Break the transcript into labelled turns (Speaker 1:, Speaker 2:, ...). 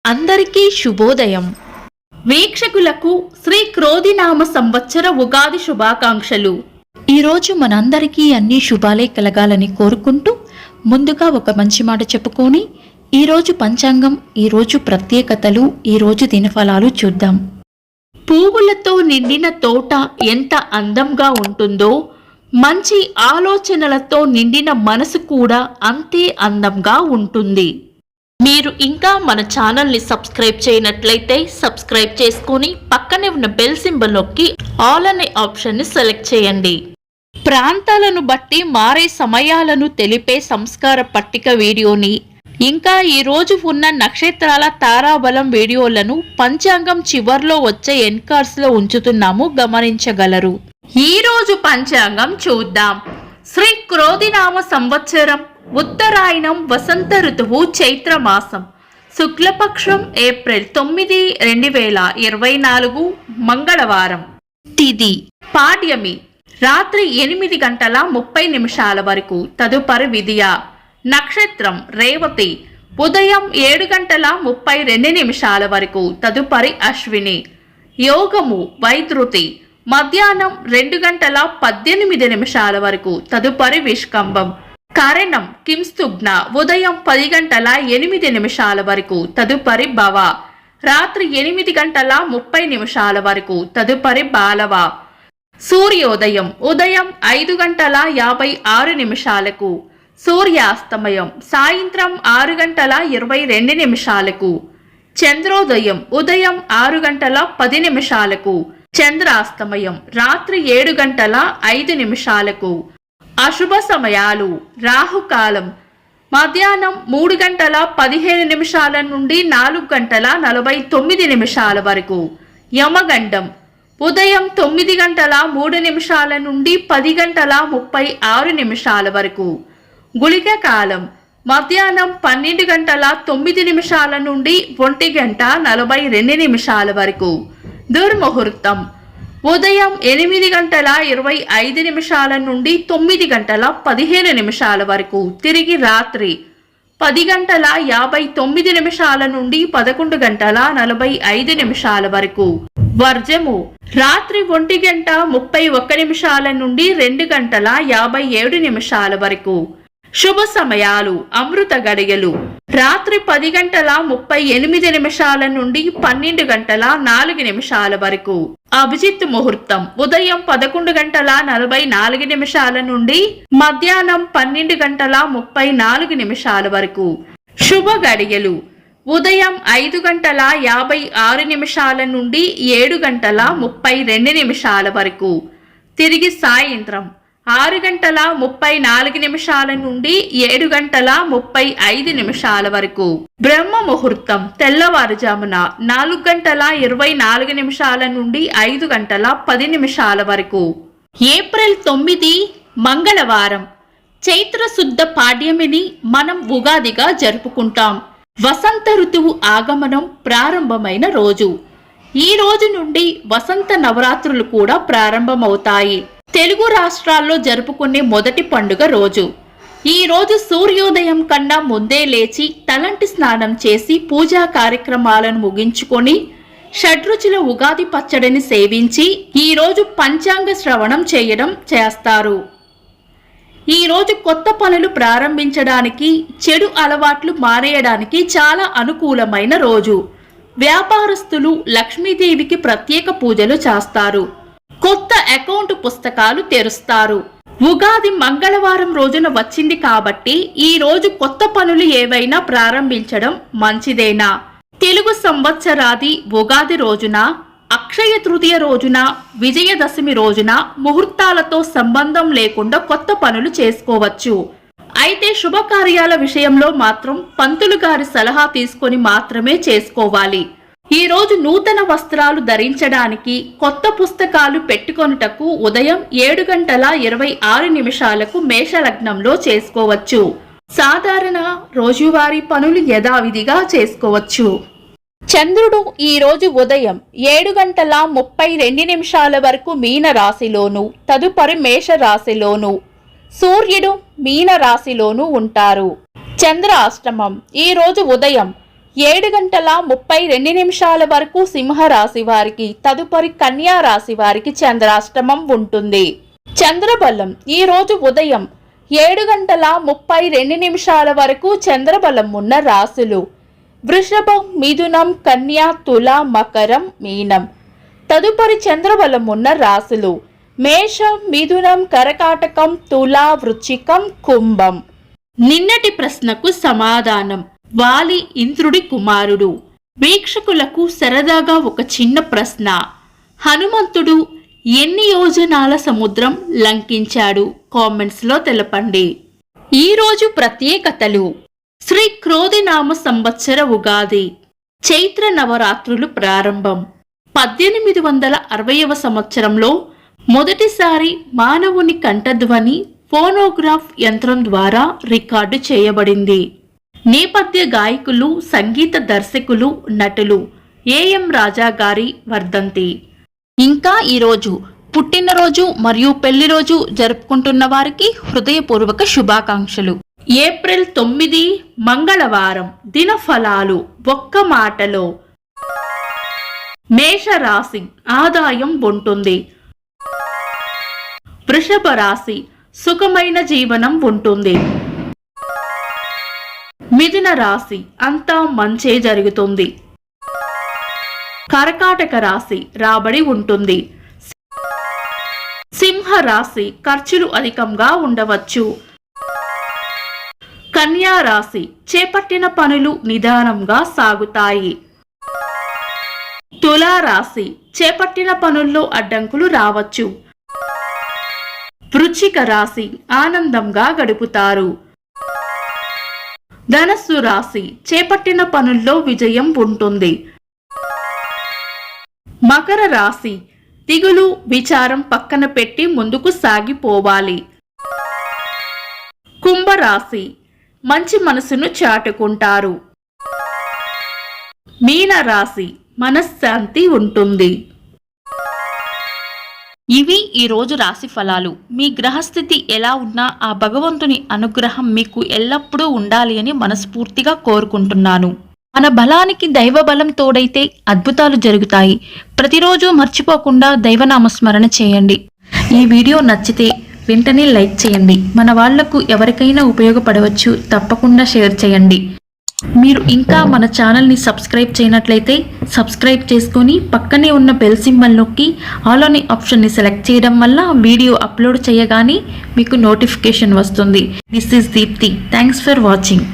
Speaker 1: అందరికీ శుభోదయం. వీక్షకులకు శ్రీ క్రోధినామ సంవత్సర ఉగాది శుభాకాంక్షలు. ఈరోజు మనందరికీ అన్ని శుభాలే కలగాలని కోరుకుంటూ ముందుగా ఒక మంచి మాట చెప్పుకొని ఈరోజు పంచాంగం, ఈరోజు ప్రత్యేకతలు, ఈరోజు దినఫలాలు చూద్దాం. పువ్వులతో నిండిన తోట ఎంత అందంగా ఉంటుందో, మంచి ఆలోచనలతో నిండిన మనసు కూడా అంతే అందంగా ఉంటుంది. మీరు ఇంకా మన ఛానల్ని సబ్స్క్రైబ్ చేయనట్లయితే సబ్స్క్రైబ్ చేసుకొని పక్కనే ఉన్న బెల్ సింబల్ నొక్కి ఆల్ అనే ఆప్షన్ని సెలెక్ట్ చేయండి. ప్రాంతాలను బట్టి మారే సమయాలను తెలిపే సంస్కార పట్టిక వీడియోని, ఇంకా ఈరోజు ఉన్న నక్షత్రాల తారాబలం వీడియోలను పంచాంగం చివర్లో వచ్చే ఎన్కార్స్లో ఉంచుతున్నాము, గమనించగలరు. ఈరోజు పంచాంగం చూద్దాం. శ్రీ క్రోధినామ సంవత్సరం, ఉత్తరాయణం, వసంత ఋతువు, చైత్రమాసం, శుక్లపక్షం, ఏప్రిల్ 9, 2024, మంగళవారం. తిథి పాడ్యమి, రాత్రి 8 గంటల 30 నిమిషాల వరకు, తదుపరి విదియ. నక్షత్రం రేవతి, ఉదయం 7 గంటల 32 నిమిషాల వరకు, తదుపరి అశ్విని. యోగము వైద్రుతి, మధ్యాహ్నం 2 గంటల 18 నిమిషాల వరకు, తదుపరి విష్కంభం. కరణం కింస్తుగ్న, ఉదయం 10 గంటల 8 నిమిషాల వరకు, తదుపరి భవ. రాత్రి 8 గంటల 30 నిమిషాల వరకు, తదుపరి బాలవ. సూర్యోదయం ఉదయం 5 గంటల 56 నిమిషాలకు, సూర్యాస్తమయం సాయంత్రం 6 గంటల 22 నిమిషాలకు. చంద్రోదయం ఉదయం 6 గంటల 10 నిమిషాలకు, చంద్రాస్తమయం రాత్రి 7 గంటల 5 నిమిషాలకు. అశుభ సమయాలు: రాహుకాలం మధ్యాహ్నం 3 గంటల 15 నిమిషాల నుండి 4 గంటల 49 నిమిషాల వరకు. యమగండం ఉదయం 9 గంటల 3 నిమిషాల నుండి 10 గంటల 36 నిమిషాల వరకు. గుళిక కాలం మధ్యాహ్నం 12 గంటల 9 నిమిషాల నుండి 1 గంట 42 నిమిషాల వరకు. దుర్ముహూర్తం ఉదయం 8 గంటల 25 నిమిషాల నుండి 9 గంటల 15 నిమిషాల వరకు, తిరిగి రాత్రి 10 గంటల 59 నిమిషాల నుండి 11 గంటల 45 నిమిషాల వరకు. వర్జము రాత్రి 1 గంట 31 నిమిషాల నుండి 2 గంటల 57 నిమిషాల వరకు. శుభ సమయాలు: అమృత గడియలు రాత్రి 10 గంటల 38 నిమిషాల నుండి 12 గంటల 4 నిమిషాల వరకు. అభిజిత్ ముహూర్తం ఉదయం 11 గంటల 44 నిమిషాల నుండి మధ్యాహ్నం 12 గంటల 34 నిమిషాల వరకు. శుభ గడియలు ఉదయం 5 గంటల 56 నిమిషాల నుండి 7 గంటల 32 నిమిషాల వరకు, తిరిగి సాయంత్రం 6 గంటల 34 నిమిషాల నుండి 7 గంటల 35 నిమిషాల వరకు. బ్రహ్మ ముహూర్తం తెల్లవారుజామున 4 గంటల 24 నిమిషాల నుండి 5 గంటల 10 నిమిషాల వరకు. ఏప్రిల్ 9 మంగళవారం. చైత్ర శుద్ధ పాడ్యమిని మనం ఉగాదిగా జరుపుకుంటాం. వసంత ఋతువు ఆగమనం ప్రారంభమైన రోజు. ఈ రోజు నుండి వసంత నవరాత్రులు కూడా ప్రారంభమవుతాయి. తెలుగు రాష్ట్రాల్లో జరుపుకునే మొదటి పండుగ రోజు. ఈ రోజు సూర్యోదయం కన్నా ముందే లేచి తలంటి స్నానం చేసి పూజా కార్యక్రమాలను ముగించుకొని షడ్రుచుల ఉగాది పచ్చడిని సేవించి ఈ రోజు పంచాంగ శ్రవణం చేస్తారు. ఈ రోజు కొత్త పనులు ప్రారంభించడానికి, చెడు అలవాట్లు మానేయడానికి చాలా అనుకూలమైన రోజు. వ్యాపారస్తులు లక్ష్మీదేవికి ప్రత్యేక పూజలు చేస్తారు. కొత్త అకౌంట్ పుస్తకాలు తెరుస్తారు. ఉగాది మంగళవారం రోజున వచ్చింది కాబట్టి ఈ రోజు కొత్త పనులు ఏవైనా ప్రారంభించడం మంచిదేనా? తెలుగు సంవత్సరాది ఉగాది రోజున, అక్షయ తృతీయ రోజున, విజయదశమి రోజున ముహూర్తాలతో సంబంధం లేకుండా కొత్త పనులు చేసుకోవచ్చు. అయితే శుభకార్యాల విషయంలో మాత్రం పంతులు గారి సలహా తీసుకొని మాత్రమే చేసుకోవాలి. ఈ రోజు నూతన వస్త్రాలు ధరించడానికి, కొత్త పుస్తకాలు పెట్టుకొనుటకు ఉదయం 7 గంటల 26 నిమిషాలకు మేషలగ్నంలో చేసుకోవచ్చు. సాధారణ రోజువారీ పనులు యథావిధిగా చేసుకోవచ్చు. చంద్రుడు ఈ రోజు ఉదయం 7 గంటల 32 నిమిషాల వరకు మీన రాశిలోను, తదుపరి మేష రాశిలోను, సూర్యుడు మీన రాశిలోను ఉంటారు. చంద్ర అష్టమం ఈ రోజు ఉదయం 7:32 వరకు సింహరాశి వారికి, తదుపరి కన్యా రాశి వారికి చంద్రాష్టమం ఉంటుంది. చంద్రబలం ఈ రోజు ఉదయం 7:32 వరకు చంద్రబలం ఉన్న రాశులు వృషభం, మిథునం, కన్యా, తుల, మకరం, మీనం. తదుపరి చంద్రబలం ఉన్న రాశులు మేషం, మిథునం, కర్కాటకం, తుల, వృశ్చికం, కుంభం. నిన్నటి ప్రశ్నకు సమాధానం. వాలి ఇంద్రుడి కుమారుడు. వీక్షకులకు సరదాగా ఒక చిన్న ప్రశ్న. హనుమంతుడు ఎన్ని యోజనాల సముద్రం లంకించాడు? కామెంట్స్లో తెలపండి. ఈరోజు ప్రత్యేకతలు. శ్రీ క్రోధినామ సంవత్సర ఉగాది. చైత్ర నవరాత్రులు ప్రారంభం. 1860వ సంవత్సరంలో మొదటిసారి మానవుని కంఠధ్వని ఫోనోగ్రాఫ్ యంత్రం ద్వారా రికార్డు చేయబడింది. నేపథ్య గాయకులు, సంగీత దర్శకులు, నటులు ఏఎం రాజా గారి వర్ధంతి. ఇంకా ఈరోజు పుట్టినరోజు మరియు పెళ్లిరోజు జరుపుకుంటున్న వారికి హృదయపూర్వక శుభాకాంక్షలు. ఏప్రిల్ 9 మంగళవారం. దినఫలాలు ఒక్క మాటలో. మేషరాశి ఆదాయం ఉంటుంది. వృషభ రాశి సుఖమైన జీవనం ఉంటుంది. మిథున రాశి అంతా మంచే జరుగుతుంది. కర్కాటక రాశి రాబడి ఉంటుంది. సింహ రాశి ఖర్చులు అధికంగా ఉండవచ్చు. కన్యా రాశి చేపట్టిన పనులు నిదానంగా సాగుతాయి. తులా రాశి చేపట్టిన పనుల్లో అడ్డంకులు రావచ్చు. వృశ్చిక రాశి ఆనందంగా గడుపుతారు. ధనస్సు రాశి చేపట్టిన పనుల్లో విజయం ఉంటుంది. మకర రాశి దిగులు, విచారం పక్కన పెట్టి ముందుకు సాగిపోవాలి. కుంభరాశి మంచి మనసును చాటుకుంటారు. మీన రాశి మనశ్శాంతి ఉంటుంది. ఇవి ఈరోజు రాశి ఫలాలు. మీ గ్రహస్థితి ఎలా ఉన్నా ఆ భగవంతుని అనుగ్రహం మీకు ఎల్లప్పుడూ ఉండాలి అని మనస్ఫూర్తిగా కోరుకుంటున్నాను. మన బలానికి దైవ బలం తోడైతే అద్భుతాలు జరుగుతాయి. ప్రతిరోజు మర్చిపోకుండా దైవనామస్మరణ చేయండి. ఈ వీడియో నచ్చితే వెంటనే లైక్ చేయండి. మన వాళ్లకు ఎవరికైనా ఉపయోగపడవచ్చు. తప్పకుండా షేర్ చేయండి. మీరు ఇంకా మన ఛానల్ని సబ్స్క్రైబ్ చేయనట్లయితే సబ్స్క్రైబ్ చేసుకొని పక్కనే ఉన్న బెల్ సింబల్ నొక్కి ఆల్ అనే ఆప్షన్ని సెలెక్ట్ చేయడం వల్ల వీడియో అప్లోడ్ చేయగానే మీకు నోటిఫికేషన్ వస్తుంది. This is Deepti. Thanks for watching.